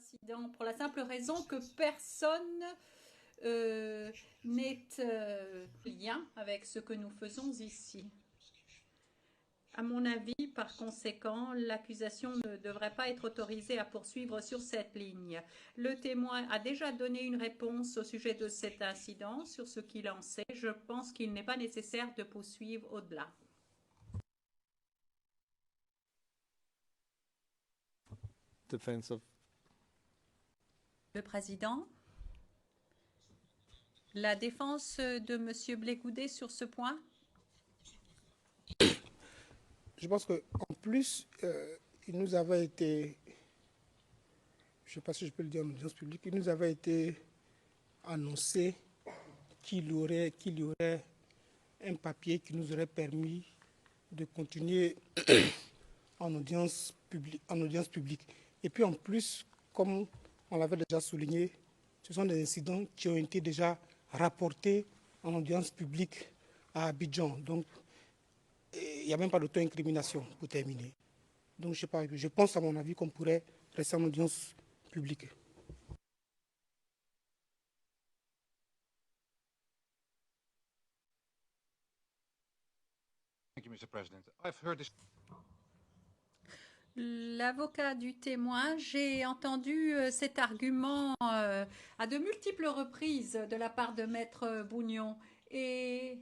incident pour la simple raison que personne n'est lien avec ce que nous faisons ici. À mon avis, par conséquent, l'accusation ne devrait pas être autorisée à poursuivre sur cette ligne. Le témoin a déjà donné une réponse au sujet de cet incident, sur ce qu'il en sait. Je pense qu'il n'est pas nécessaire de poursuivre au-delà. Le président, la défense de M. Blégoudet sur ce point? Je pense qu'en plus, il nous avait été, je ne sais pas si je peux le dire en audience publique, il nous avait été annoncé qu'il y aurait un papier qui nous aurait permis de continuer en audience publique. Et puis en plus, comme on l'avait déjà souligné, ce sont des incidents qui ont été déjà rapportés en audience publique à Abidjan. Donc, il n'y a même pas d'auto-incrimination pour terminer. Donc, je pense, à mon avis, qu'on pourrait rester en audience publique. Thank you, Mr. President. I've heard this. L'avocat du témoin, j'ai entendu cet argument à de multiples reprises de la part de Maître Bougnon. Et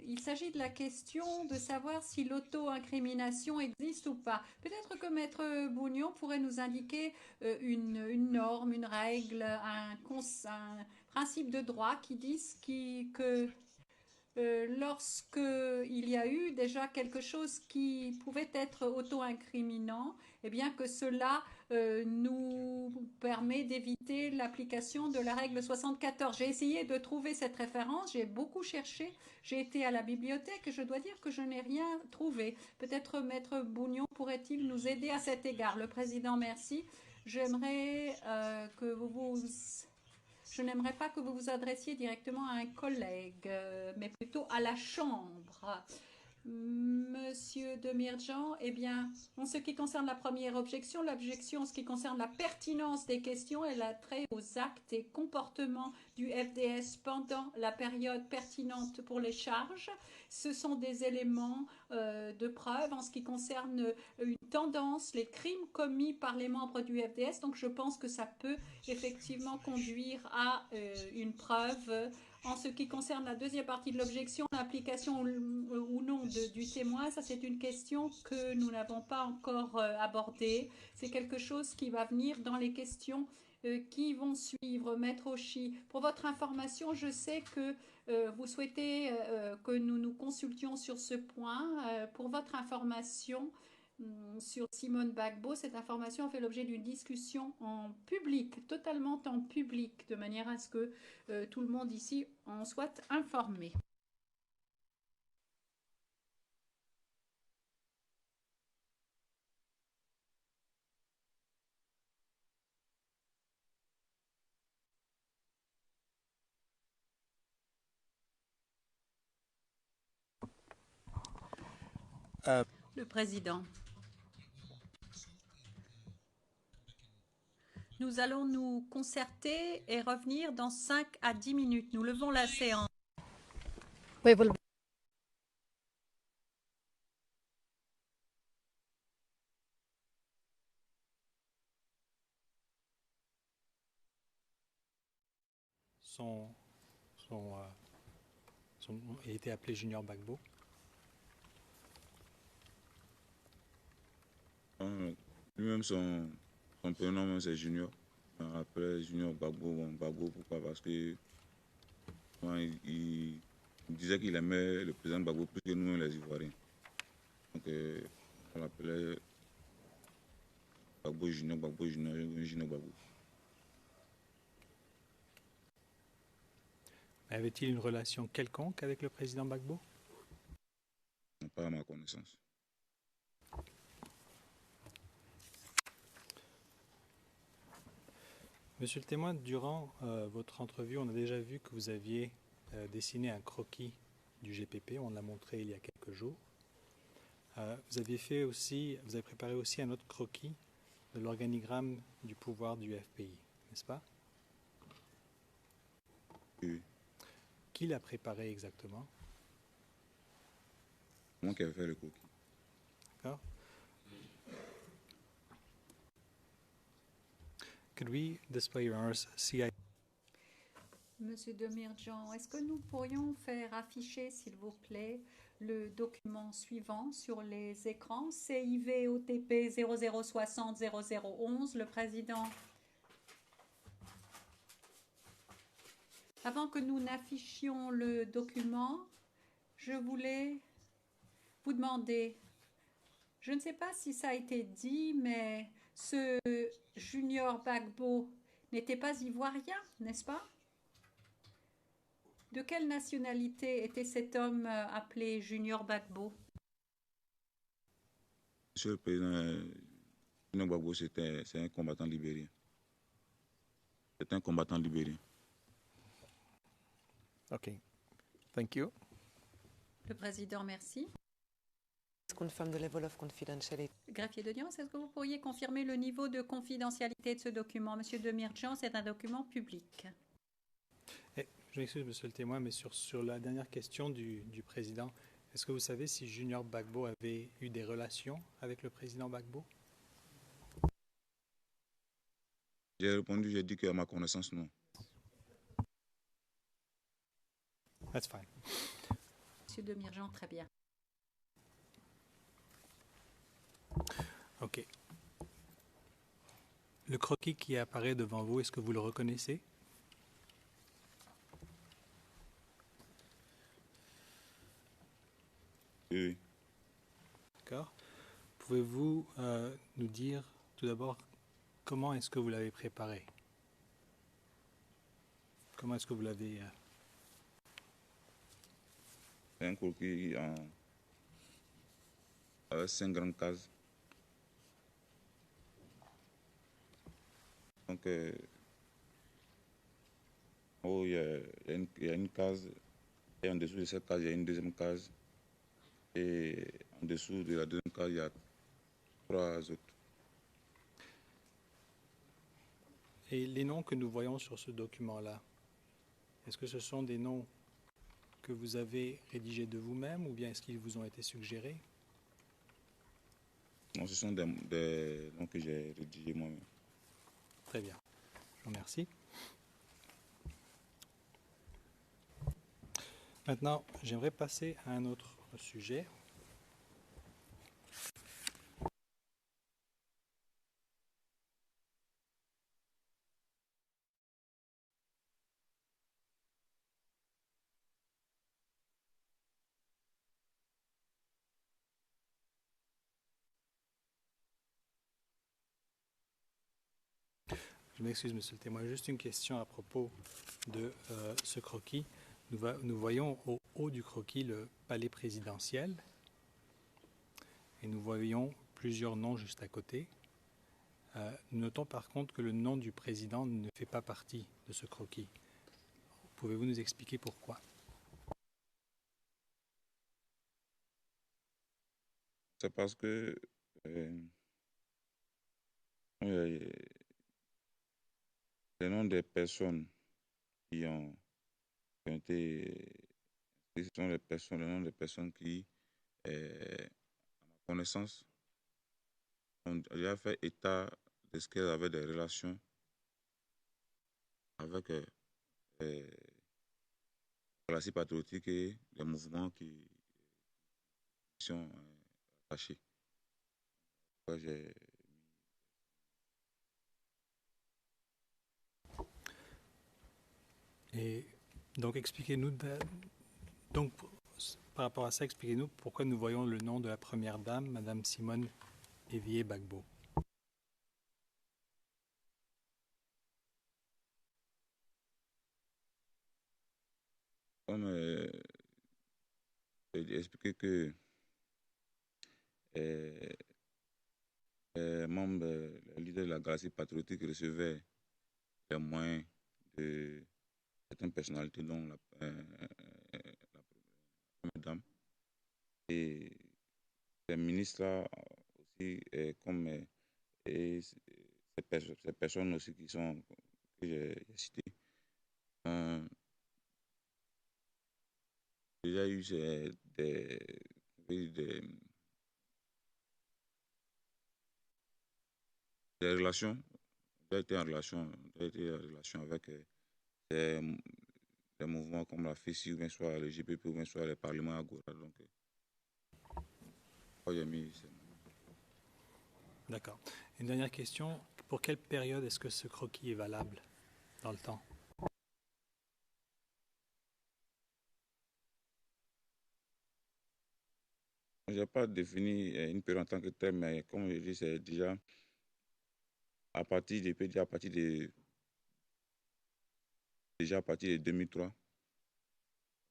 il s'agit de la question de savoir si l'auto-incrimination existe ou pas. Peut-être que Maître Bougnon pourrait nous indiquer une norme, une règle, un principe de droit qui dise que lorsqu'il y a eu déjà quelque chose qui pouvait être auto-incriminant, eh bien que cela nous permet d'éviter l'application de la règle 74. J'ai essayé de trouver cette référence, j'ai beaucoup cherché, j'ai été à la bibliothèque et je dois dire que je n'ai rien trouvé. Peut-être Maître Bougnon pourrait-il nous aider à cet égard. Le Président, merci. J'aimerais que je n'aimerais pas que vous vous adressiez directement à un collègue, mais plutôt à la Chambre. Monsieur Demirjan, eh bien, en ce qui concerne la première objection, l'objection en ce qui concerne la pertinence des questions, elle a trait aux actes et comportements du FDS pendant la période pertinente pour les charges. Ce sont des éléments de preuve en ce qui concerne une tendance, les crimes commis par les membres du FDS. Donc, je pense que ça peut effectivement conduire à une preuve. En ce qui concerne la deuxième partie de l'objection, l'implication ou non du témoin, ça c'est une question que nous n'avons pas encore abordée. C'est quelque chose qui va venir dans les questions qui vont suivre. Maître Ochi, pour votre information, je sais que vous souhaitez que nous nous consultions sur ce point. Pour votre information, sur Simone Gbagbo, cette information a fait l'objet d'une discussion en public, totalement en public, de manière à ce que tout le monde ici en soit informé. Le Président. Nous allons nous concerter et revenir dans 5 à 10 minutes. Nous levons la séance. We will il était appelé Junior Gbagbo. Lui-même, son prénom, c'est Junior. Après Junior Gbagbo, Gbagbo, pourquoi? Parce que il disait qu'il aimait le président Gbagbo plus que nous, les Ivoiriens. Donc, on l'appelait Gbagbo Junior, Junior Gbagbo. Avait-il une relation quelconque avec le président Gbagbo? Non, pas à ma connaissance. Monsieur le témoin, durant votre entrevue, on a déjà vu que vous aviez dessiné un croquis du GPP. On l'a montré il y a quelques jours. Vous avez préparé aussi un autre croquis de l'organigramme du pouvoir du FPI, n'est-ce pas? Oui. Qui l'a préparé exactement? Moi qui ai fait le coquille. D'accord. Could we display your honors CI? Monsieur Demirjian, est-ce que nous pourrions faire afficher, s'il vous plaît, le document suivant sur les écrans, CIV OTP 0060 0011, le président. Avant que nous n'affichions le document, je voulais vous demander, je ne sais pas si ça a été dit, mais ce Junior Gbagbo n'était pas ivoirien, n'est-ce pas? De quelle nationalité était cet homme appelé Junior Gbagbo? Monsieur le Président, Junior Gbagbo, c'est un combattant libérien. C'est un combattant libérien. Okay, thank you. Le président, merci. Confirm the level of confidentiality. Greffier d'audience, est-ce que vous pourriez confirmer le niveau de confidentialité de ce document? Monsieur Demirjian, c'est un document public. Je m'excuse, monsieur le témoin, mais sur la dernière question du président, est-ce que vous savez si Junior Gbagbo avait eu des relations avec le président Gbagbo? J'ai répondu, j'ai dit qu'à ma connaissance, non. That's fine. Monsieur Demirjian, très bien. OK. Le croquis qui apparaît devant vous, est-ce que vous le reconnaissez? Oui. D'accord. Pouvez-vous nous dire tout d'abord comment est-ce que vous l'avez préparé? Comment est-ce que vous l'avez... C'est un croquis avec 5 grandes cases. Donc, en haut, il y a une case, et en dessous de cette case, il y a une deuxième case. Et en dessous de la deuxième case, il y a 3 autres. Et les noms que nous voyons sur ce document-là, est-ce que ce sont des noms que vous avez rédigés de vous-même ou bien est-ce qu'ils vous ont été suggérés? Non, ce sont des noms que j'ai rédigés moi-même. Très bien. Je vous remercie. Maintenant, j'aimerais passer à un autre sujet. Je m'excuse, monsieur le témoin. Juste une question à propos de ce croquis. Nous voyons au haut du croquis le palais présidentiel et nous voyons plusieurs noms juste à côté. Notons par contre que le nom du président ne fait pas partie de ce croquis. Pouvez-vous nous expliquer pourquoi? C'est parce que les noms des personnes qui ont été... Ce sont les noms des personnes qui, à ma connaissance, ont déjà fait état de ce qu'elles avaient des relations avec la CI patriotique et les mouvements qui sont attachés. Et donc expliquez-nous, donc par rapport à ça, expliquez-nous pourquoi nous voyons le nom de la première dame, Madame Simone Evier Gbagbo. Comme j'ai expliqué que les membres, les leaders de la Galaxie patriotique recevaient les moyens de certaines personnalités, dont la première dame. Et les ministres là aussi, comme Et ces personnes aussi que j'ai citées ont déjà eu des, des relations, j'ai été en relation avec des, des mouvements comme la FESI, ou bien soit le GPP, ou bien soit les parlements Agora. Donc, j'ai mis ces noms. D'accord. Une dernière question. Pour quelle période est-ce que ce croquis est valable dans le temps? Je n'ai pas défini une période en tant que telle, mais comme je dis, c'est déjà à partir de, déjà à partir de 2003,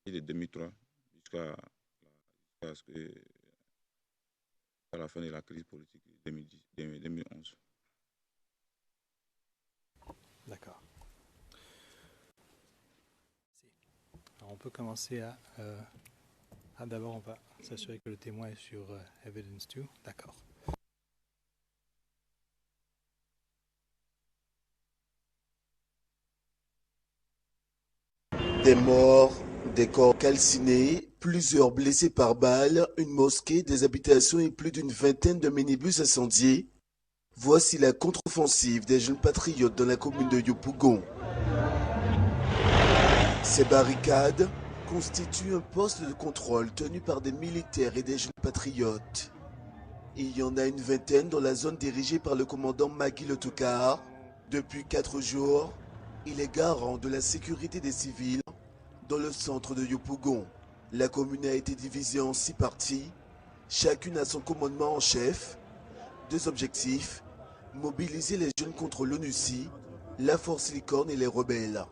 jusqu'à ce que, à la fin de la crise politique de 2011. D'accord. Alors on peut commencer à d'abord, on va s'assurer que le témoin est sur Evidence 2. D'accord. Des morts, des corps calcinés, plusieurs blessés par balles, une mosquée, des habitations et plus d'une vingtaine de minibus incendiés. Voici la contre-offensive des jeunes patriotes dans la commune de Yopougon. Ces barricades constituent un poste de contrôle tenu par des militaires et des jeunes patriotes. Il y en a une vingtaine dans la zone dirigée par le commandant Magui Le Tokar. Depuis 4 jours, il est garant de la sécurité des civils dans le centre de Yopougon. La commune a été divisée en 6 parties, chacune a son commandement en chef. 2 objectifs, mobiliser les jeunes contre l'ONUCI, la Force Licorne et les rebelles.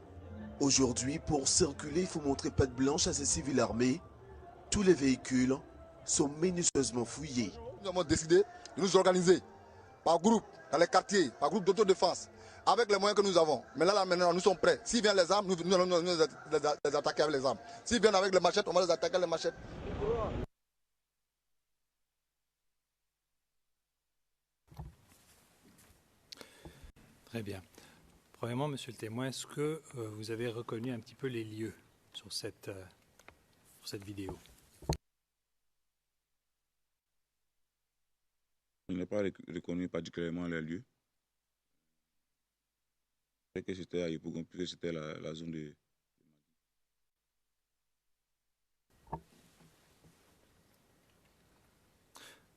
Aujourd'hui, pour circuler, il faut montrer patte blanche à ces civils armés. Tous les véhicules sont minutieusement fouillés. Nous avons décidé de nous organiser par groupe, dans les quartiers, par groupe d'autodéfense, avec les moyens que nous avons. Mais là, maintenant, nous sommes prêts. S'ils viennent les armes, nous allons les attaquer avec les armes. S'ils viennent avec les machettes, on va les attaquer avec les machettes. Très bien. Premièrement, monsieur le témoin, est-ce que vous avez reconnu un petit peu les lieux sur cette vidéo? Je n'ai pas reconnu particulièrement les lieux. C'est que c'était à Yopougon, puisque c'était la zone de...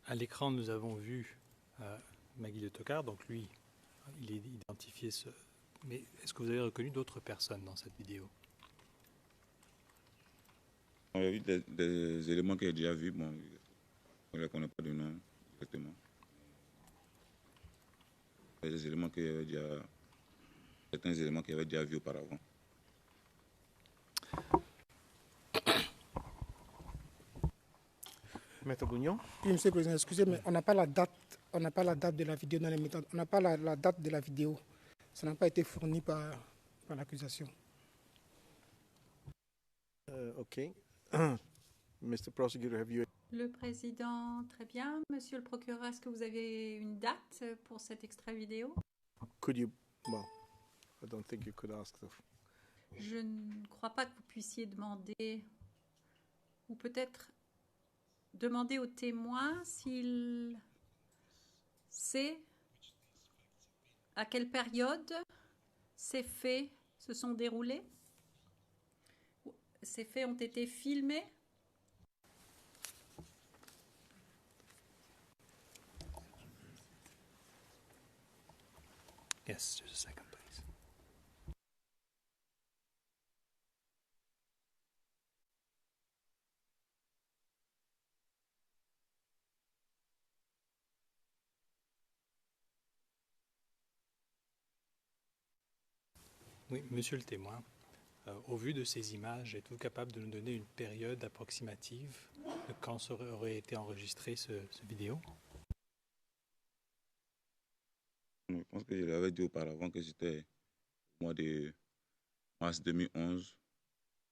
À l'écran, nous avons vu Magui Le Tokar, donc lui, il est identifié. Mais est-ce que vous avez reconnu d'autres personnes dans cette vidéo? On a vu des éléments qu'il a déjà vus, bon, on ne les connaît pas de nom exactement. Des éléments qu'il avait déjà, certains éléments qu'il avait déjà vus auparavant. Maître Bougnon. Oui, Monsieur le Président, excusez, mais on n'a pas la date. On n'a pas la date de la vidéo dans les méthodes. On n'a pas la date de la vidéo. Ça n'a pas été fourni par l'accusation. Okay. Mr. Prosecutor, have you... Le président, très bien. Monsieur le procureur, est-ce que vous avez une date pour cet extrait vidéo? Could you... Well, I don't think you could ask the... Je ne crois pas que vous puissiez demander, ou peut-être demander au témoin s'il sait à quelle période ces faits se sont déroulés. Ces faits ont été filmés. Yes, just a second, please. Oui, monsieur le témoin, au vu de ces images, êtes-vous capable de nous donner une période approximative de quand aurait été enregistré ce vidéo? Je pense que je l'avais dit auparavant que c'était au mois de mars 2011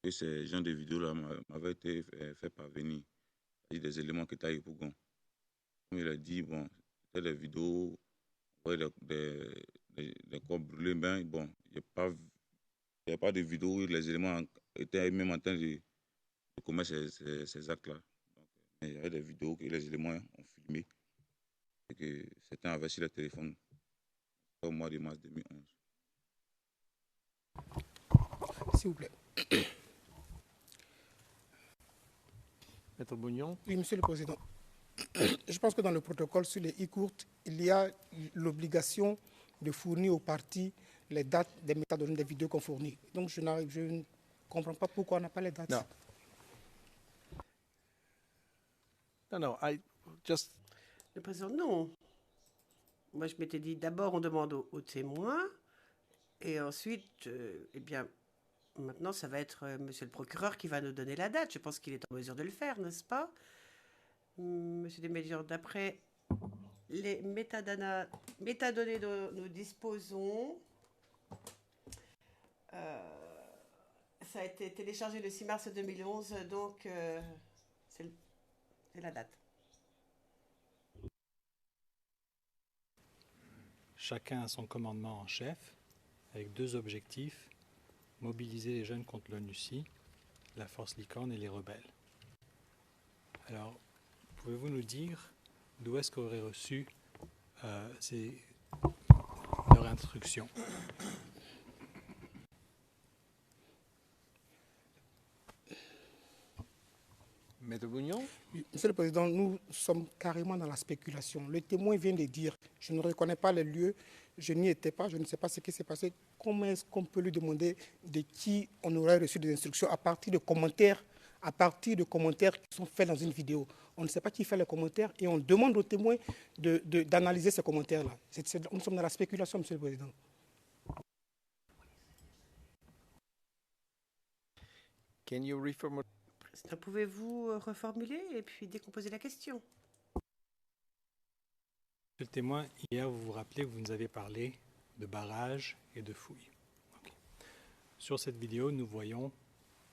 que ces genres de vidéos-là m'avaient été fait parvenir. Il y a des éléments qui étaient à Yopougon. Comme il a dit, bon, c'était des vidéos, des corps brûlés, ben, bon, il n'y a pas de vidéo où les éléments étaient même en train de commettre ces actes-là. Il y avait des vidéos que les éléments ont filmées et que certains avaient sur le téléphone au mois de mars 2011. S'il vous plaît. Maître Bougnon. Oui, Monsieur le Président. Je pense que dans le protocole sur les e-courtes, il y a l'obligation de fournir aux parties les dates des métadonnées des vidéos qu'on fournit. Donc je ne comprends pas pourquoi on n'a pas les dates. No. No, I just... Le président, non. Moi, je m'étais dit, d'abord, on demande aux témoins, et ensuite, eh bien, maintenant, ça va être monsieur le procureur qui va nous donner la date. Je pense qu'il est en mesure de le faire, n'est-ce pas? Monsieur Desmédiors, d'après les métadonnées dont nous disposons, ça a été téléchargé le 6 mars 2011, donc c'est la date. Chacun a son commandement en chef, avec deux objectifs, mobiliser les jeunes contre l'ONUCI, la force Licorne et les rebelles. Alors, pouvez-vous nous dire d'où est-ce qu'aurait reçu leur instruction? Maître Bougnon. Monsieur le Président, nous sommes carrément dans la spéculation. Le témoin vient de dire, je ne reconnais pas les lieux, je n'y étais pas, je ne sais pas ce qui s'est passé. Comment est-ce qu'on peut lui demander de qui on aurait reçu des instructions à partir de commentaires qui sont faits dans une vidéo? On ne sait pas qui fait les commentaires et on demande aux témoins d'analyser ces commentaires-là. Nous sommes dans la spéculation, Monsieur le Président. Can you reformulate? Pouvez-vous reformuler et puis décomposer la question? Monsieur le témoin, hier, vous vous rappelez que vous nous avez parlé de barrages et de fouilles. Okay. Sur cette vidéo, nous voyons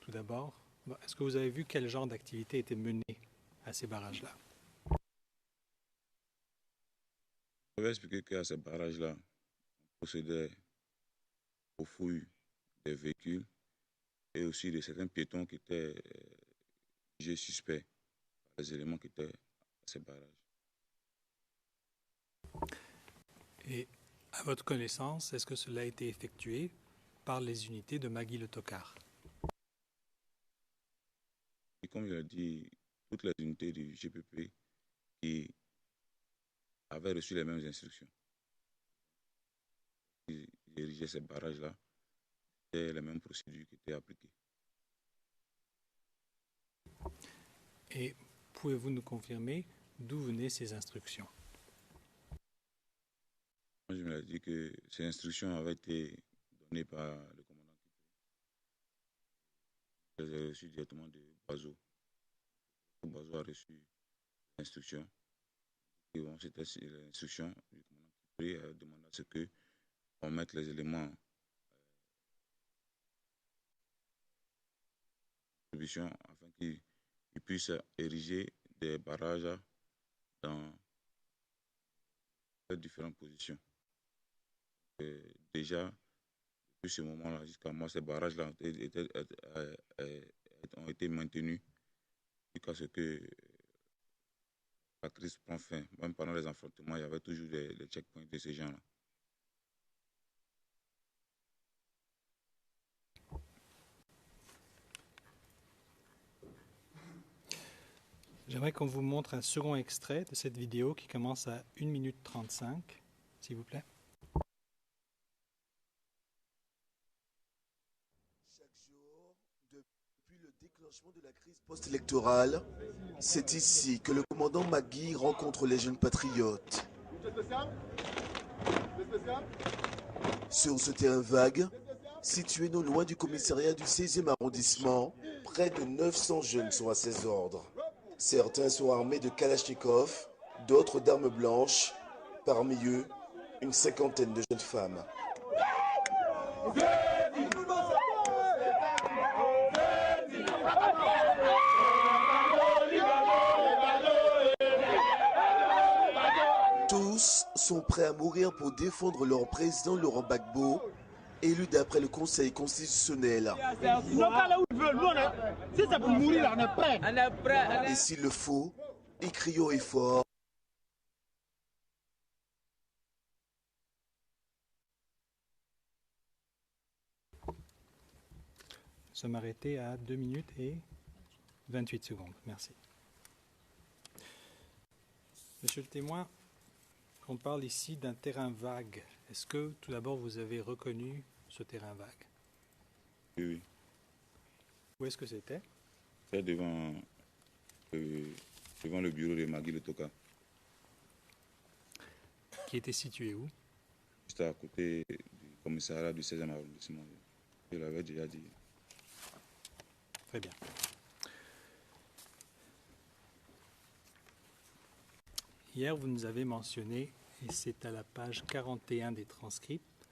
tout d'abord, est-ce que vous avez vu quel genre d'activité était menée à ces barrages-là? Je vais expliquer qu'à ces barrages-là, on procédait aux fouilles des véhicules et aussi de certains piétons qui étaient jugés suspects par les éléments qui étaient à ces barrages. Et à votre connaissance, est-ce que cela a été effectué par les unités de Magui Le Tocard? Et comme je l'ai dit, toutes les unités du GPP qui avaient reçu les mêmes instructions, qui dirigeaient ces barrages-là, c'était les mêmes procédures qui étaient appliquées. Et pouvez-vous nous confirmer d'où venaient ces instructions? Moi, je me l'ai dit que ces instructions avaient été données par le commandant. Je les ai reçues directement de Boiseau. Boiseau a reçu l'instruction. Et bon, c'était l'instruction du commandant qui a demandé à ce qu'on mette les éléments en distribution afin qu'ils puissent ériger des barrages dans différentes positions. Déjà, depuis ce moment-là jusqu'à moi, ces barrages-là ont été maintenus jusqu'à ce que la crise prend fin. Même pendant les affrontements, il y avait toujours des checkpoints de ces gens-là. J'aimerais qu'on vous montre un second extrait de cette vidéo qui commence à 1 minute 35, s'il vous plaît. Chaque jour, depuis le déclenchement de la crise post-électorale, c'est ici que le commandant Magui rencontre les jeunes patriotes. Sur ce terrain vague, situé non loin du commissariat du 16e arrondissement, près de 900 jeunes sont à ses ordres. Certains sont armés de Kalachnikov, d'autres d'armes blanches. Parmi eux, une cinquantaine de jeunes femmes. Tous sont prêts à mourir pour défendre leur président Laurent Gbagbo, élu d'après le Conseil constitutionnel. Ils n'ont qu'à aller où ils veulent. Nous, si c'est pour mourir, là, on est prêts. On est prêts. Et s'il le faut, et crions et fort. Nous sommes arrêtés à 2 minutes et 28 secondes. Merci. Monsieur le témoin, on parle ici d'un terrain vague. Est-ce que, tout d'abord, vous avez reconnu ce terrain vague? Oui, oui. Où est-ce que c'était? C'était devant le bureau de Magui Le Toka. Qui était situé où? Juste à côté du commissariat du 16e arrondissement. Je l'avais déjà dit. Très bien. Hier, vous nous avez mentionné, et c'est à la page 41 des transcripts,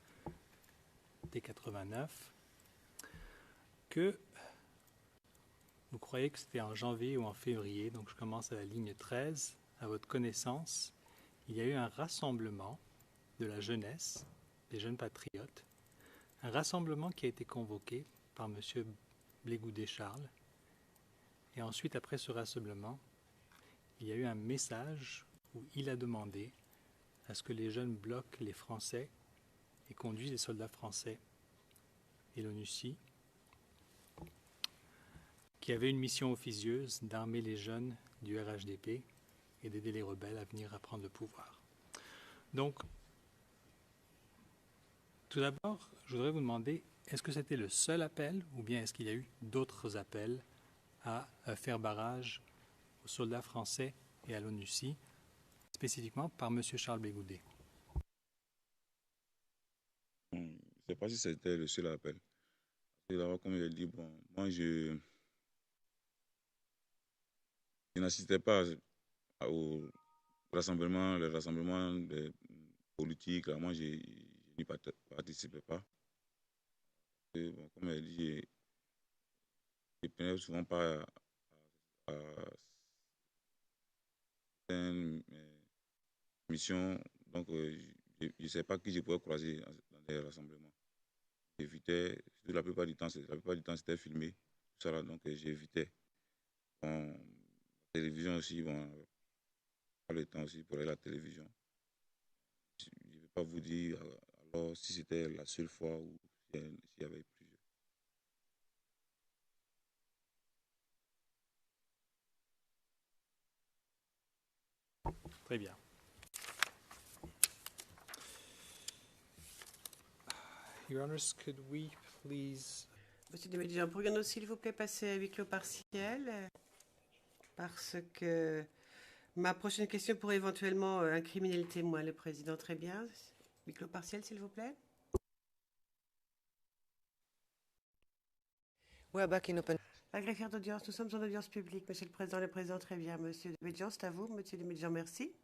T89, que vous croyez que c'était en janvier ou en février, donc je commence à la ligne 13, à votre connaissance, il y a eu un rassemblement de la jeunesse, des jeunes patriotes, un rassemblement qui a été convoqué par M. Blégoudet-Charles, et ensuite, après ce rassemblement, il y a eu un message où il a demandé à ce que les jeunes bloquent les Français et conduisent les soldats français et l'ONUCI, qui avait une mission officieuse d'armer les jeunes du RHDP et d'aider les rebelles à venir à prendre le pouvoir. Donc, tout d'abord, je voudrais vous demander, est-ce que c'était le seul appel ou bien est-ce qu'il y a eu d'autres appels à faire barrage aux soldats français et à l'ONUCI, spécifiquement par M. Charles Blégoudet? Je ne sais pas si c'était le seul appel. D'abord, comme je l'ai dit, bon, moi, je n'assistais pas au rassemblement, le rassemblement des politiques. Là, moi, je n'y participais pas. Et, bon, comme je l'ai dit, je ne prenais souvent pas à certaines missions. Donc, je ne sais pas qui je pouvais croiser dans des rassemblements. J'évitais, la plupart du temps, c'était filmé. Tout ça là, donc j'évitais. Bon, la télévision aussi, bon, pas le temps aussi pour aller à la télévision. Je ne vais pas vous dire alors si c'était la seule fois ou s'il y avait plusieurs. Très bien. Your Honors, could we please... Monsieur Desmédigens, pourrions-nous s'il vous plaît passer à huis clos partiel? Parce que ma prochaine question pourrait éventuellement incriminer le témoin, le président. Très bien. Huis clos partiel, s'il vous plaît. We're back in open. La greffière d'audience, nous sommes en audience publique. Monsieur le président, très bien. Monsieur Desmédigens, c'est à vous. Monsieur Desmédigens, merci.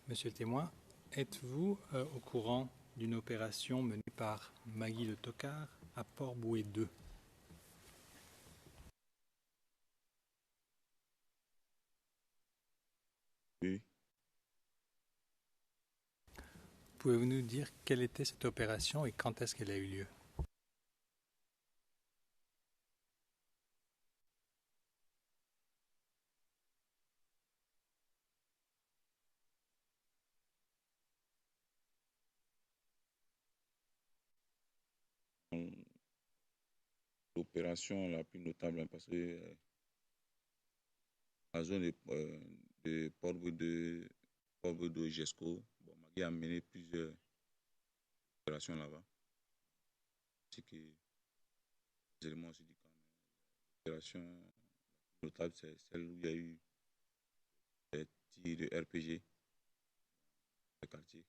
Monsieur le témoin, êtes-vous au courant d'une opération menée par Magui Le Tocard à Port-Bouët 2? Oui. Pouvez-vous nous dire quelle était cette opération et quand est-ce qu'elle a eu lieu? L'opération la plus notable, parce que la zone de Port-Bouët de GESCO, bon, Magui a mené plusieurs opérations là-bas. C'est que les éléments aussi du camp. L'opération notable, c'est celle où il y a eu des tirs de RPG dans le quartier.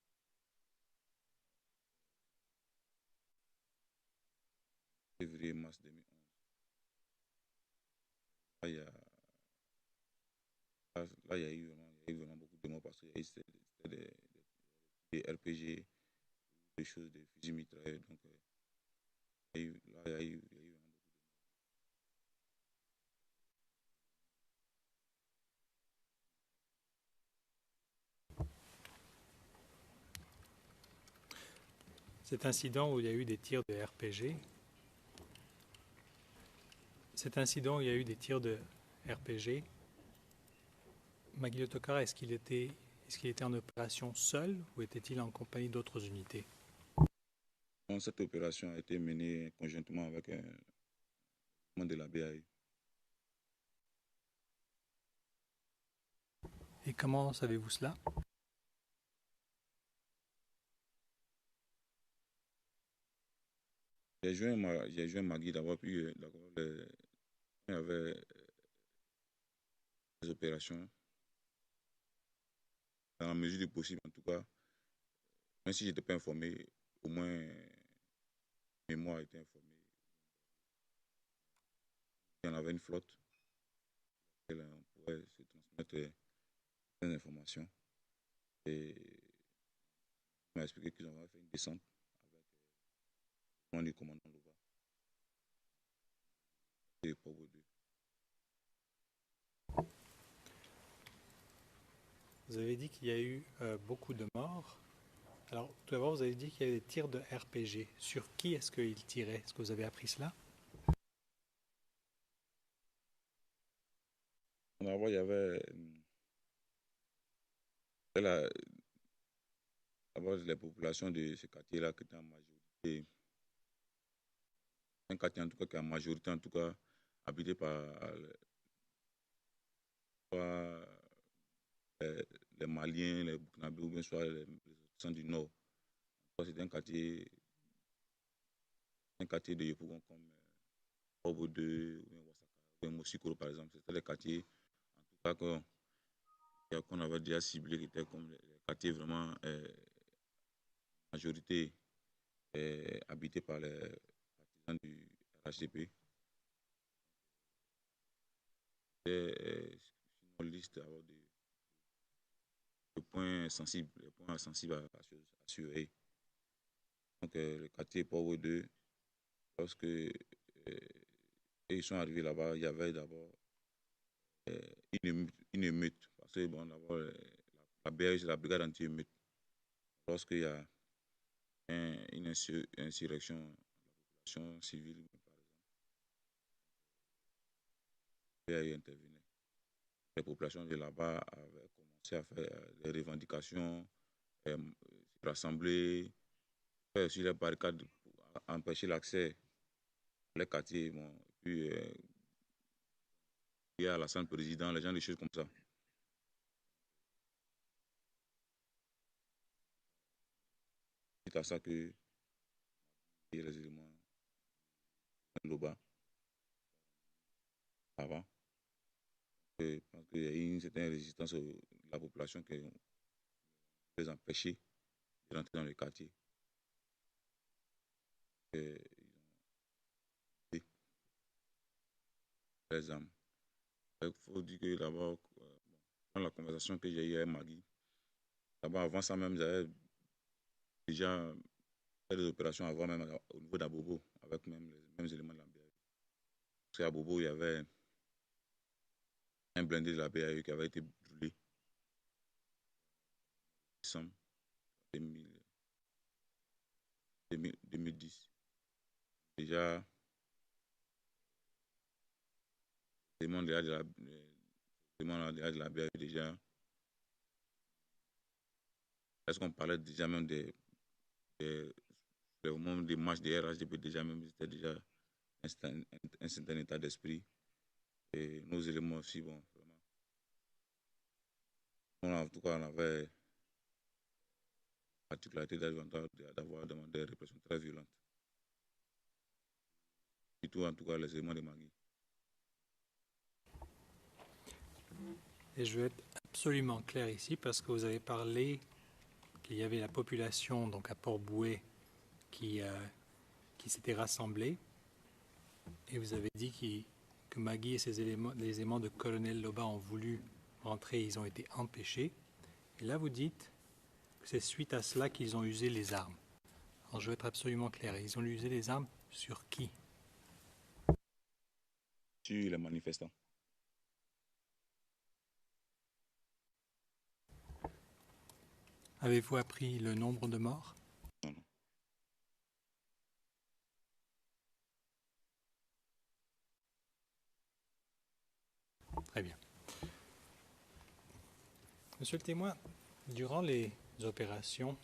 Février-mars 2011. Là, il y a eu vraiment beaucoup de morts parce qu'il y a eu c'était des RPG, des choses, des fusils mitrailleurs. Donc, il y a eu vraiment beaucoup de morts. cet incident où il y a eu des tirs de RPG, Maggie Otokar, est-ce qu'il était en opération seul ou était-il en compagnie d'autres unités? Cette opération a été menée conjointement avec un membre de la BAE. Et comment savez-vous cela? J'ai joint Magui d'abord, puis il y avait des opérations. Dans la mesure du possible, en tout cas, même si je n'étais pas informé, au moins mémoire a été informé. Il y en avait une flotte, on pourrait se transmettre des informations. Et on m'a expliqué qu'ils avaient fait une descente avec le commandant Loba. Et pour vous deux. Vous avez dit qu'il y a eu beaucoup de morts. Alors, tout d'abord, vous avez dit qu'il y avait des tirs de RPG. Sur qui est-ce qu'ils tiraient? Est-ce que vous avez appris cela? D'abord, il y avait d'abord les populations de ce quartier-là qui étaient en majorité. Un quartier en tout cas qui est en majorité en tout cas habité par les Maliens, les Burkinabés ou bien soit les habitants du Nord. C'est un quartier de Yopougon comme Obo 2, ou Mossikoro par exemple. C'était les quartiers en tout cas qu'on avait déjà ciblés, qui étaient comme les quartiers vraiment majorité habités par les partisans du RHDP. C'est une liste de points sensibles, à assurer. Donc, le quartier Pauvre 2, lorsque ils sont arrivés là-bas, il y avait d'abord une émeute. Parce que, bon, d'abord, la BAE, la brigade anti-émeute. Lorsqu'il y a une insurrection de la population civile, par exemple, la BAE intervenait. Les populations de là-bas avaient commencé à faire des revendications, se rassembler, faire sur les barricades pour empêcher l'accès à les quartiers. Bon, puis, il y a la salle président, les gens, des choses comme ça. C'est à ça que il y a les éléments de Loba avant. Je pense qu'il y a eu une certaine résistance de la population qui les empêcher de rentrer dans le quartier. Ils ont les armes. Il faut dire que d'abord, dans la conversation que j'ai eue avec Magui, d'abord avant ça même, j'avais déjà fait des opérations avant même au niveau d'Abobo, avec même les mêmes éléments de la BAE. Parce qu'à Bobo, il y avait un blindé de la BAE qui avait été brûlé en décembre 2010. Déjà, les éléments de la BAE déjà, est-ce qu'on parlait déjà même au moment des marches des RHDP, déjà même, c'était déjà un certain état d'esprit. Et nos éléments aussi, bon, vraiment. En tout cas, on avait la particularité d'avoir demandé des répressions très violentes. Surtout, en tout cas, les éléments de Magui. Et je veux être absolument clair ici parce que vous avez parlé qu'il y avait la population donc à Port-Bouët qui s'était rassemblée et vous avez dit que Magui et les éléments de colonel Loba ont voulu rentrer, ils ont été empêchés. Et là vous dites que c'est suite à cela qu'ils ont usé les armes. Alors je veux être absolument clair, ils ont usé les armes sur qui? Sur les manifestants. Avez-vous appris le nombre de morts? Non, non. Très bien. Monsieur le témoin, durant les opérations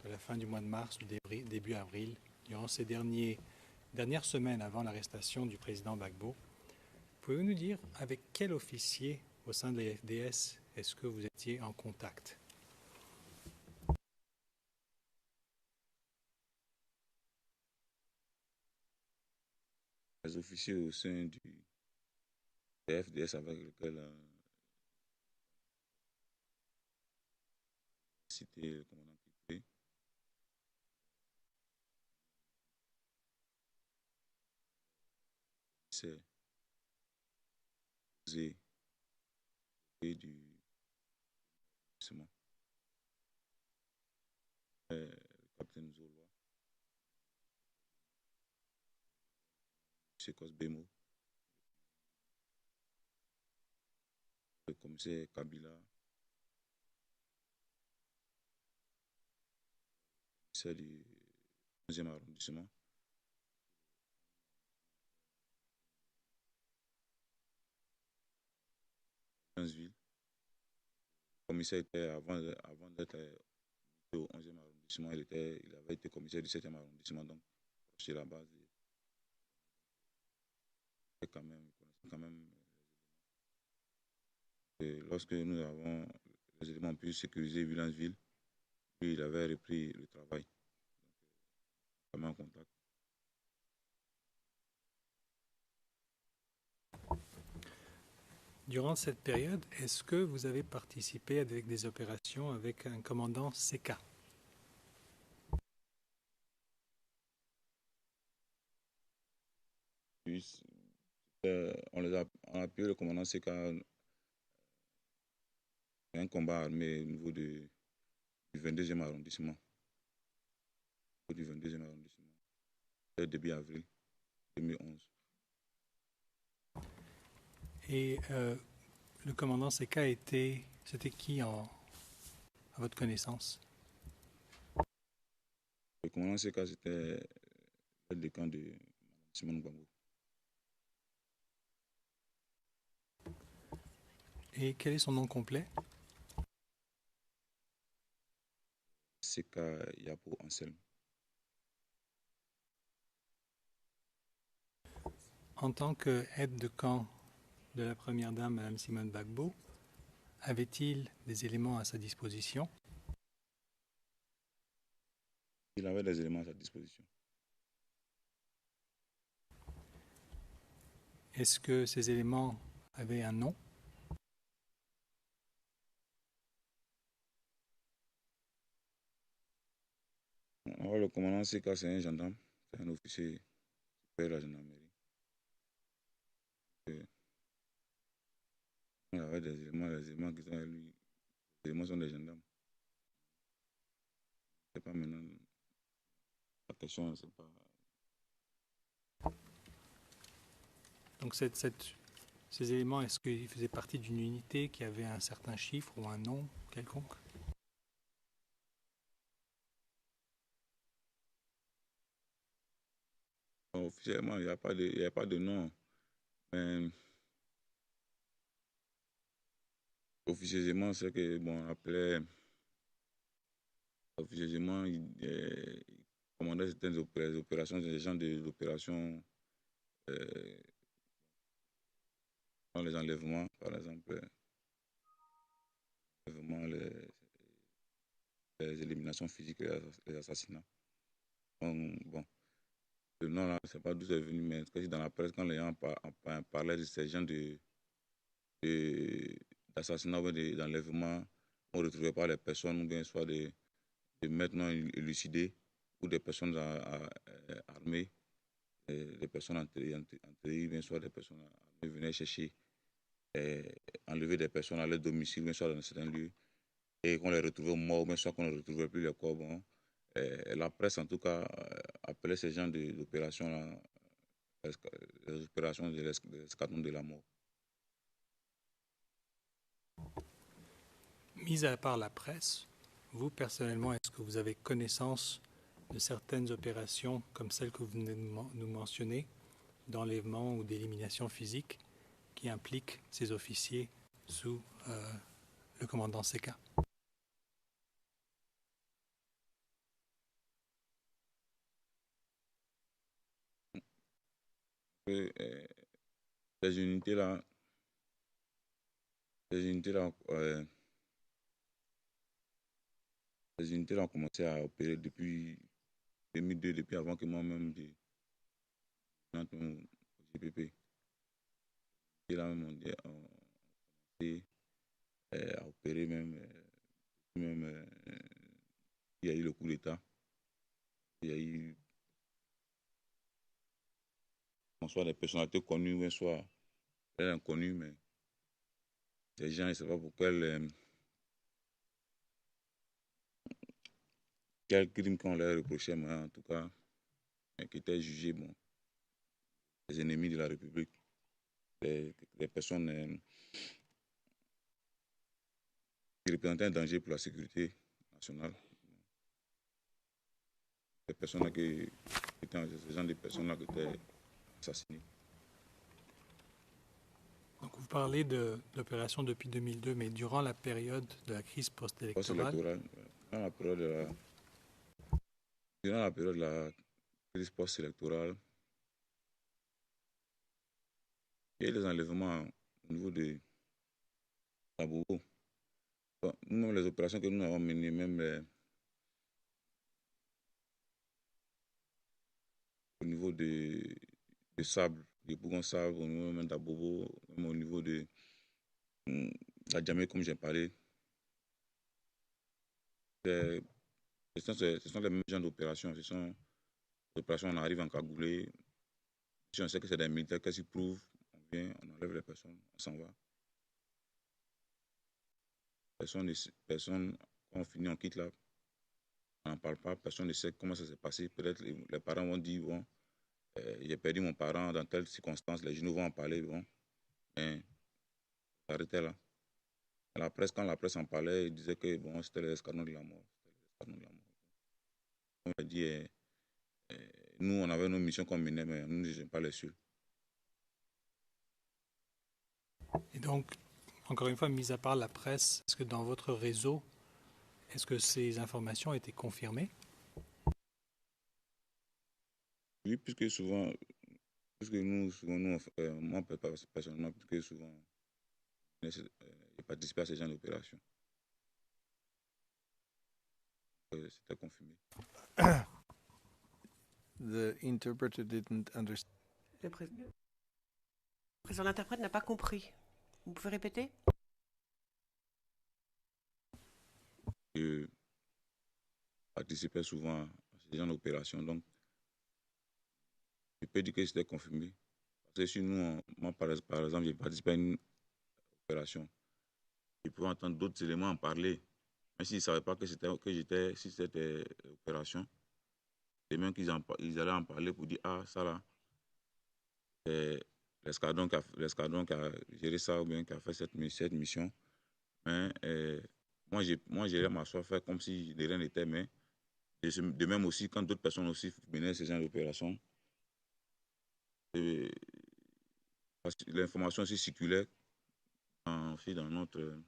de la fin du mois de mars ou début avril, durant ces dernières semaines avant l'arrestation du président Gbagbo, pouvez-vous nous dire avec quel officier au sein de la FDS est-ce que vous étiez en contact? Les officiers au sein du FDS avec lesquels cité le commandant Kipé, c'est du le capitaine Zoloa, M. Cosbemo, le commissaire Kabila, le commissaire du 11e arrondissement, Ville. Le commissaire était, avant d'être au 11e arrondissement, il avait été commissaire du 7e arrondissement, donc chez la base. Il connaissait quand même et lorsque nous avons les éléments pu sécuriser Villeneuve-Ville, lui, il avait repris le travail. Donc, en contact. Durant cette période, est-ce que vous avez participé avec des opérations avec un commandant CK? Puis, on a appuyé le commandant CK un combat armé au niveau du 22e arrondissement. Du 22e arrondissement. C'était début avril 2011. Et le commandant CK c'était qui à votre connaissance? Le commandant CK, c'était le camp de Simon Gbagbo. Et quel est son nom complet? CK Yapo Anselme. En tant qu'aide de camp de la première dame, Mme Simone Gbagbo, avait-il des éléments à sa disposition? Il avait des éléments à sa disposition. Est-ce que ces éléments avaient un nom? Alors, le commandant CK, c'est un gendarme, c'est un officier supérieur de la gendarmerie. Il avait des éléments qui sont à lui. Les éléments sont des gendarmes. C'est pas maintenant. La question, c'est pas. Donc ces éléments, est-ce qu'ils faisaient partie d'une unité qui avait un certain chiffre ou un nom quelconque? Officiellement, il n'y a pas de nom. Mais officieusement, c'est que, bon, on appelait. Officieusement, il commandait certaines opérations, des gens de l'opération dans les enlèvements, par exemple, les éliminations physiques et les assassinats. Donc, bon, le nom là, c'est pas d'où c'est venu, mais dans la presse, quand les gens parlaient de ces gens d'assassinats ou d'enlèvement, on ne retrouvait pas les personnes, ou bien soit de maintenant élucidées, ou des personnes armées, des personnes enterrées, bien soit des personnes armées venaient chercher, enlever des personnes à leur domicile, bien soit dans certains lieux, et qu'on les retrouvait morts, bien soit qu'on ne retrouvait plus les corps. Bon, la presse, en tout cas, appelait ces gens d'opérations-là, les opérations de l'escadron de la mort. Mis à part la presse, vous, personnellement, est-ce que vous avez connaissance de certaines opérations comme celle que vous venez de nous mentionner, d'enlèvement ou d'élimination physique, qui implique ces officiers sous le commandant Seka. Ces unités-là, ces unités-là, ces unités-là ont commencé à opérer depuis 2002, depuis avant que moi-même j'entre au GPP. Et là, même, on a commencé à opérer même, il y a eu le coup d'État. Il y a eu soit des personnalités connues, ou soit inconnues, mais les gens, ils ne savent pas pour quel crime qu'on leur reprochait, mais en tout cas, qui étaient jugés, bon, les ennemis de la République, les personnes qui représentaient un danger pour la sécurité nationale. Ces personnes-là qui étaient, ces gens des personnes-là qui étaient assassinées. Donc vous parlez de l'opération depuis 2002, mais durant la période de la crise post-électorale. Durant la période de la crise post-électorale, il y a eu des enlèvements au niveau de Abobo. Bon, nous, les opérations que nous avons menées, même au niveau de Sable, de Bougon-Sable, au niveau même d'Abobo, même au niveau de la Djamé, comme j'ai parlé. Ce sont les mêmes genres d'opérations. Ce sont des opérations, on arrive en cagoulé. Si on sait que c'est des militaires qui s'y prouvent, on vient, on enlève les personnes, on s'en va. Personne, quand on finit, on quitte là. On n'en parle pas, personne ne sait comment ça s'est passé. Peut-être les parents vont dire, bon, j'ai perdu mon parent dans telle circonstance, les genoux vont en parler, bon. Mais ça arrêtait là. La presse, quand la presse en parlait, il disait que bon, c'était les escadrons de la mort. On a dit, nous, on avait nos missions qu'on menait, mais nous n'étions pas les seuls. Et donc, encore une fois, mis à part la presse, est-ce que dans votre réseau, est-ce que ces informations ont été confirmées? Oui, puisque nous moi personnellement, puisque souvent, j'ai participé à ces genres d'opérations. C'était confirmé. The interpreter didn't understand. Le président l'interprète n'a pas compris. Vous pouvez répéter? Je participais souvent à ces genres d'opérations, donc je peux dire que c'était confirmé. Parce que si nous, moi par exemple, j'ai participé à une opération, je pouvais entendre d'autres éléments en parler, même s'ils ne savaient pas que j'étais si c'était opération. Et même qu'ils allaient en parler pour dire, ah, ça là, c'est l'escadron qui a géré ça ou bien qui a fait cette mission. Mais moi, j'irais m'asseoir, faire comme si de rien n'était, mais de même aussi, quand d'autres personnes aussi menaient ce genre d'opération, l'information aussi circulait dans notre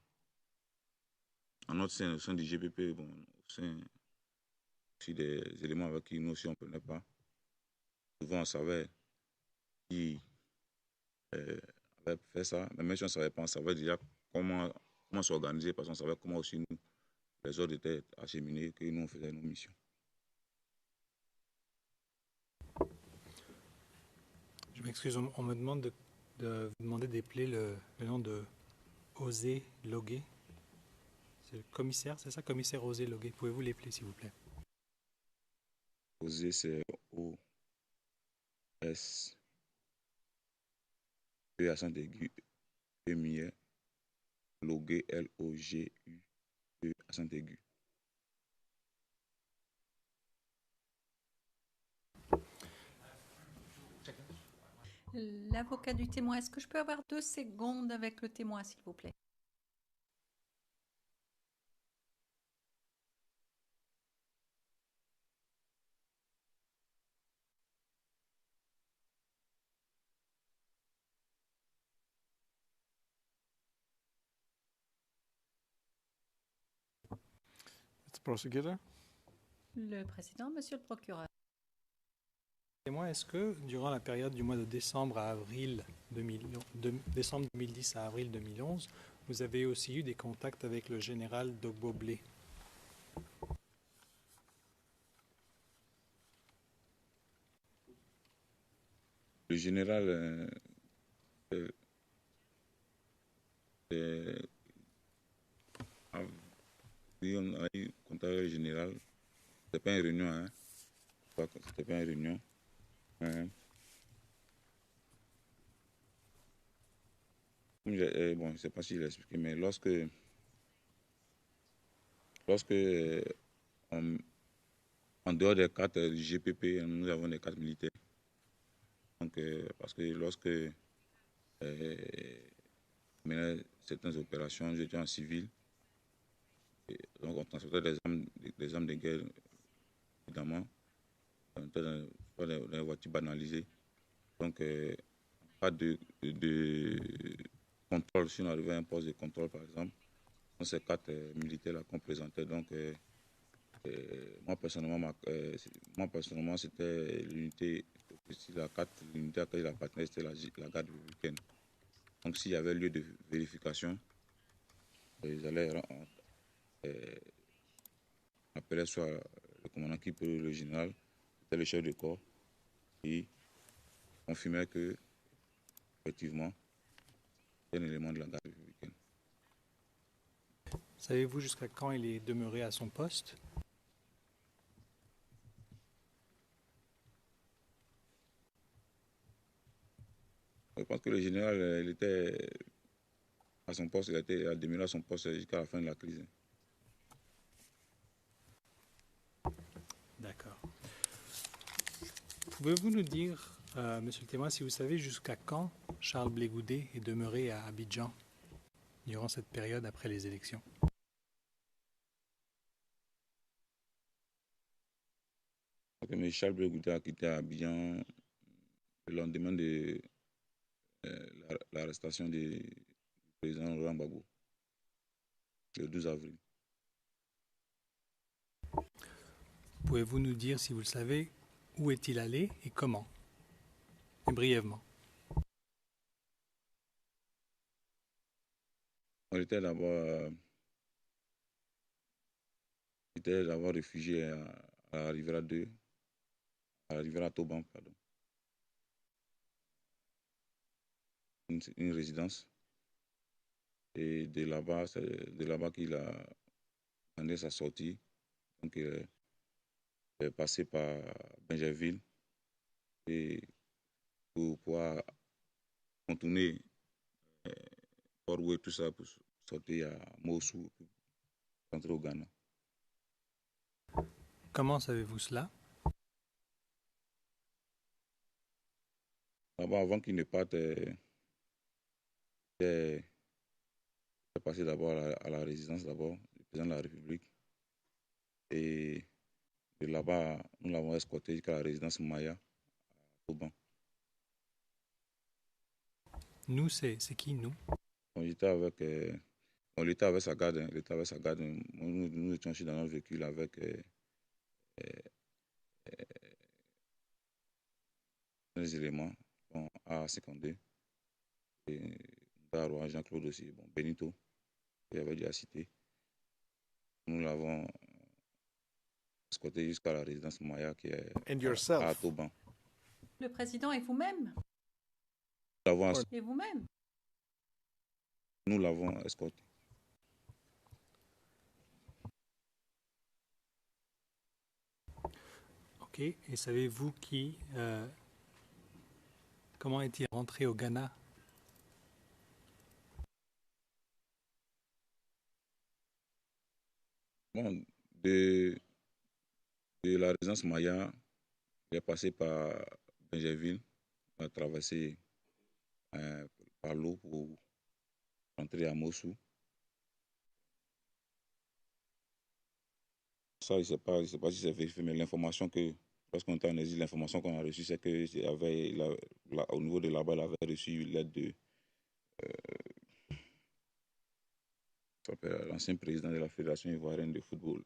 sein du GPP, bon, au sein aussi des éléments avec qui nous aussi on ne prenait pas. Souvent, on savait qui avait fait ça, mais même si on ne savait pas, on savait déjà comment s'organiser, parce qu'on savait comment aussi nous, les autres étaient acheminés, que nous, on faisait nos missions. Je m'excuse, on me demande de vous demander d'épeler le nom de Osé Logué. C'est le commissaire, c'est ça, commissaire Osé Logué. Pouvez-vous l'épeler, s'il vous plaît? Osé, c'est O-S. E accent aigu, E muet. Logué, L-O-G-U, E accent aigu. L'avocat du témoin, est-ce que je peux avoir 2 secondes avec le témoin, s'il vous plaît? Prosecutor? Le président, monsieur le procureur. Et moi, est-ce que durant la période du mois de décembre à avril décembre 2010 à avril 2011, vous avez aussi eu des contacts avec le général Dogbo Blé? Le général, oui, on a eu contact avec le général. C'était pas une réunion, hein. C'était pas une réunion. Bon, je ne sais pas s'il a expliqué, mais lorsque en dehors des cartes du GPP, nous avons des cartes militaires. Donc, parce que lorsque on menait certaines opérations, j'étais en civil. Et donc, on transportait des armes de guerre, évidemment. On était dans des voitures banalisées. Donc, pas de contrôle. Si on arrivait à un poste de contrôle, par exemple, dans ces cartes militaires qu'on présentait. Donc, moi, personnellement, c'était l'unité, la carte, l'unité à laquelle il appartenait, c'était la garde républicaine. Donc, s'il y avait lieu de vérification, ils allaient appeler soit le commandant qui peut, le général, c'était le chef de corps, et confirmait que, effectivement, c'est un élément de la garde républicaine. Savez-vous jusqu'à quand il est demeuré à son poste? Je pense que le général, il était à son poste, il a demeuré à son poste jusqu'à la fin de la crise. D'accord. Pouvez-vous nous dire, monsieur le témoin, si vous savez jusqu'à quand Charles Blé Goudet est demeuré à Abidjan durant cette période après les élections? Mais Charles Blé Goudet a quitté Abidjan le lendemain de l'arrestation du président Laurent Gbagbo, le 12 avril. Pouvez-vous nous dire, si vous le savez, où est-il allé et comment? Et brièvement. On était d'abord réfugié à Rivera 2, à Rivera Toban, pardon. Une résidence. Et de là-bas, c'est de là-bas qu'il a demandé sa sortie. Donc, il est passé par Benjerville et pour pouvoir contourner Port-Louis, tout ça, pour sortir à Mossoul, pour rentrer au Ghana. Comment savez-vous cela? D'abord, avant qu'il ne parte, il est passé d'abord à la résidence d'abord du président de la République. Et de là-bas, nous l'avons escorté jusqu'à la résidence Maya à Toban. Nous, c'est qui, nous? On était avec sa garde. Il était avec sa garde. Nous étions aussi dans notre véhicule avec des éléments, A52, et Darwa, Jean-Claude aussi, Benito, il avait déjà cité. Nous l'avons escorté jusqu'à la résidence Maya qui est à Toban. Le président et vous-même? Et vous-même? Nous l'avons escorté. Ok. Et savez-vous comment est-il rentré au Ghana? Bon, de la résidence Maya, il est passé par Benjerville, il a traversé par l'eau pour rentrer à Mossoul. Ça, je ne sais pas si c'est vérifié, mais l'information que, lorsqu'on était en exil, l'information qu'on a reçue, c'est qu'au niveau de là-bas, il avait reçu l'aide de l'ancien président de la Fédération ivoirienne de football,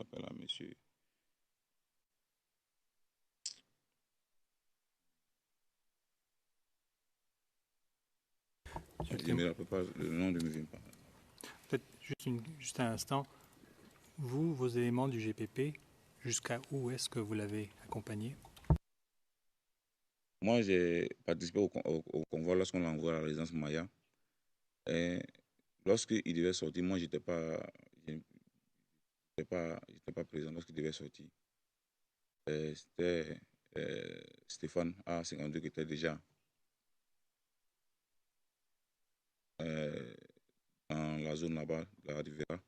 s'appelle là, monsieur. Je ne me rappelle pas, le nom ne me vient pas. Peut-être juste un instant. Vous, vos éléments du GPP, jusqu'à où est-ce que vous l'avez accompagné? Moi, j'ai participé au convoi lorsqu'on l'envoie à la résidence Maya. Et lorsqu'il devait sortir, moi, je n'étais pas présent lorsqu'il devait sortir. C'était Stéphane A52 qui était déjà dans la zone là-bas, de la Rivera,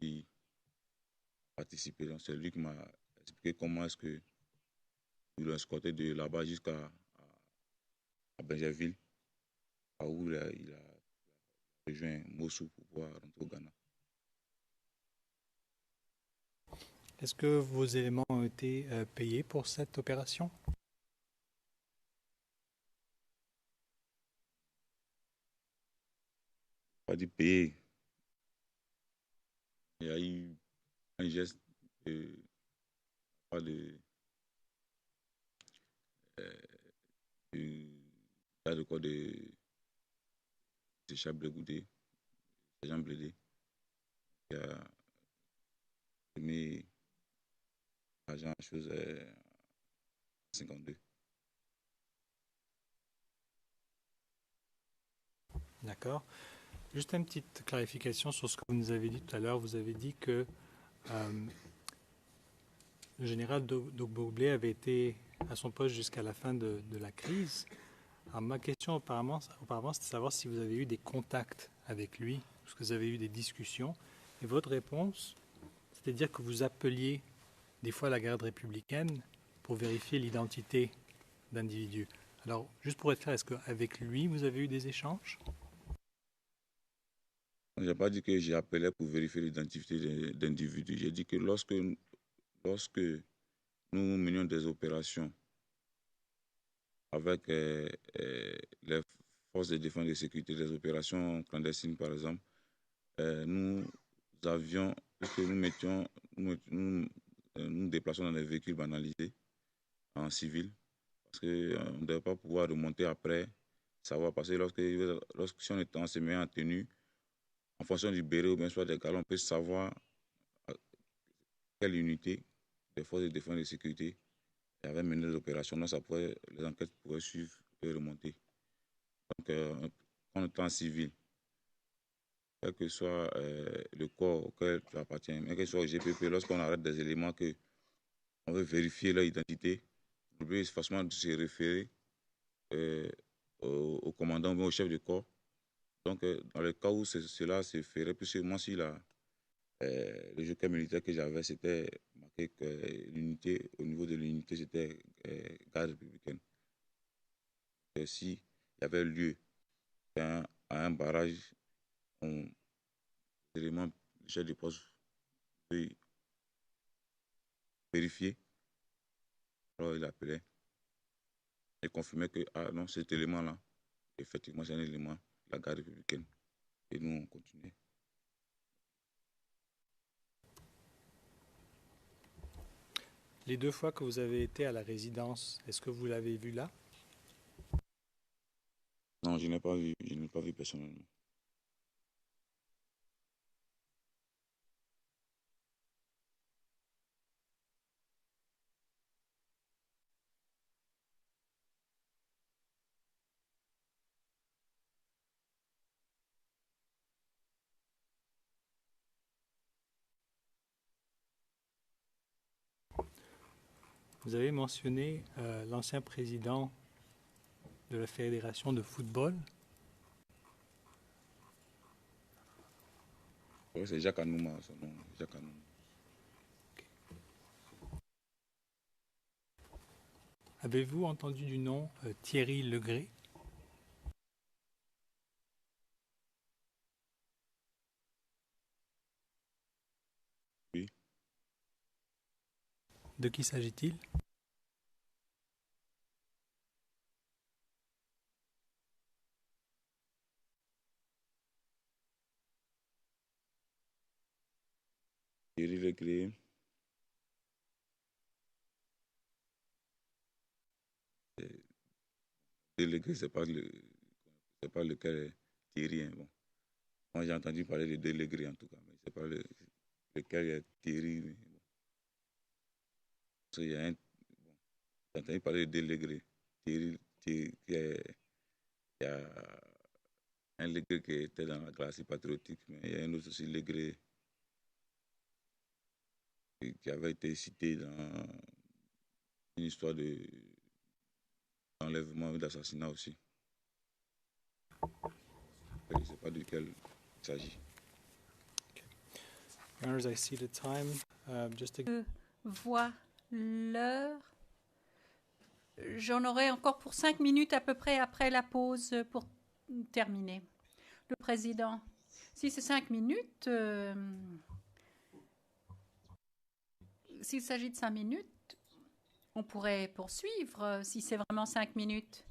qui participait. Donc, c'est lui qui m'a expliqué comment est-ce que il l'a escorté de là-bas jusqu'à Benjerville, où il a rejoint Mossou pour pouvoir rentrer au Ghana. Est-ce que vos éléments ont été payés pour cette opération? Pas dit payer. Il y a eu un geste pas de quoi de Chables Goudé, Jean Blédé, qui a mis l'argent à chose 52. D'accord. Juste une petite clarification sur ce que vous nous avez dit tout à l'heure. Vous avez dit que le général Dogboglé avait été à son poste jusqu'à la fin de la crise. Alors ma question auparavant, c'était de savoir si vous avez eu des contacts avec lui, est-ce que vous avez eu des discussions. Et votre réponse, c'était de dire que vous appeliez des fois la garde républicaine pour vérifier l'identité d'individus. Alors, juste pour être clair, est-ce qu'avec lui, vous avez eu des échanges? Je n'ai pas dit que j'ai appelé pour vérifier l'identité d'individus. J'ai dit que lorsque nous menions des opérations avec les forces de défense et de sécurité, des opérations clandestines par exemple, nous déplaçons dans des véhicules banalisés en civil, parce qu'on ne devait pas pouvoir remonter après, savoir, parce que si on se met en tenue, en fonction du béret ou bien soit des galons, on peut savoir quelle unité des forces de défense et de sécurité avait mené l'opération. Donc les enquêtes pourraient suivre et remonter. Donc, quand on est en civil, quel que soit le corps auquel tu appartiens, même que ce soit au GPP, lorsqu'on arrête des éléments qu'on veut vérifier leur identité, on peut forcément se référer au commandant ou au chef de corps. Donc, dans le cas où cela se ferait, puisque moi, si le joker militaire que j'avais, c'était marqué que l'unité, au niveau de l'unité, c'était garde républicaine. S'il y avait lieu à un barrage, l'élément du chef de poste peut vérifier. Alors il appelait et confirmait que non, cet élément-là, effectivement, c'est un élément de la garde républicaine. Et nous, on continuait. Les 2 fois que vous avez été à la résidence, est-ce que vous l'avez vu là? Non, je n'ai pas vu personnellement. Vous avez mentionné l'ancien président de la Fédération de football. Oui, c'est Jacques Anouma, son nom. Jacques Anouma. Avez-vous entendu du nom Thierry Legré? Oui. De qui s'agit-il? Thierry Legré. Délégré, c'est pas lequel est Thierry. Hein, bon. Moi, j'ai entendu parler de Délégré en tout cas, mais c'est pas lequel est Thierry. Mais bon. J'ai entendu parler de Délégré. Thierry, il y a un Legré qui était dans la galaxie patriotique, mais il y a un autre aussi Legré qui avait été cité dans une histoire d'enlèvement et d'assassinat aussi. Je ne sais pas duquel il s'agit. Your Honors, I see the time. Just to... Je vois l'heure. J'en aurai encore pour 5 minutes à peu près après la pause pour terminer. Le président, si c'est 5 minutes, s'il s'agit de 5 minutes, on pourrait poursuivre si c'est vraiment 5 minutes.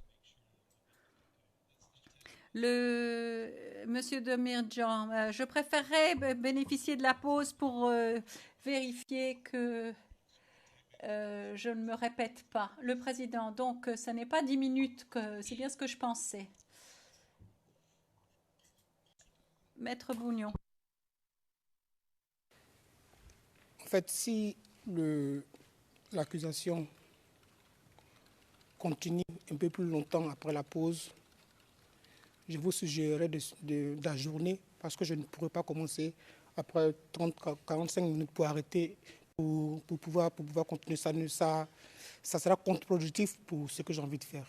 Monsieur Demirjian, je préférerais bénéficier de la pause pour vérifier que je ne me répète pas. Le président, donc, ce n'est pas 10 minutes, c'est bien ce que je pensais. Maître Bougnon. En fait, si l'accusation continue un peu plus longtemps après la pause, je vous suggérerais d'ajourner parce que je ne pourrais pas commencer après 30-45 minutes pour arrêter, pour pouvoir continuer. Ça sera contre-productif pour ce que j'ai envie de faire.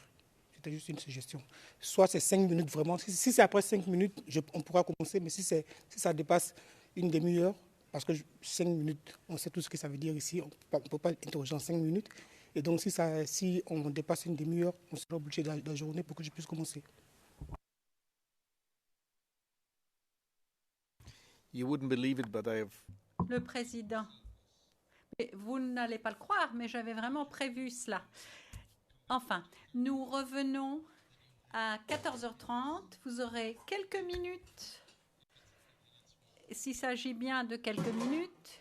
C'était juste une suggestion. Soit c'est 5 minutes vraiment. Si c'est après 5 minutes, on pourra commencer, mais si ça dépasse une demi-heure, parce que 5 minutes, on sait tout ce que ça veut dire ici, on ne peut pas interroger en 5 minutes. Et donc, si on dépasse une demi-heure, on sera obligé d'ajourner pour que je puisse commencer. You wouldn't believe it, but Le président. Vous n'allez pas le croire, mais j'avais vraiment prévu cela. Enfin, nous revenons à 14h30. Vous aurez quelques minutes. S'il s'agit bien de quelques minutes,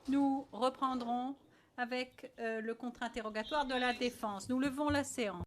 nous reprendrons avec le contre-interrogatoire de la défense. Nous levons la séance.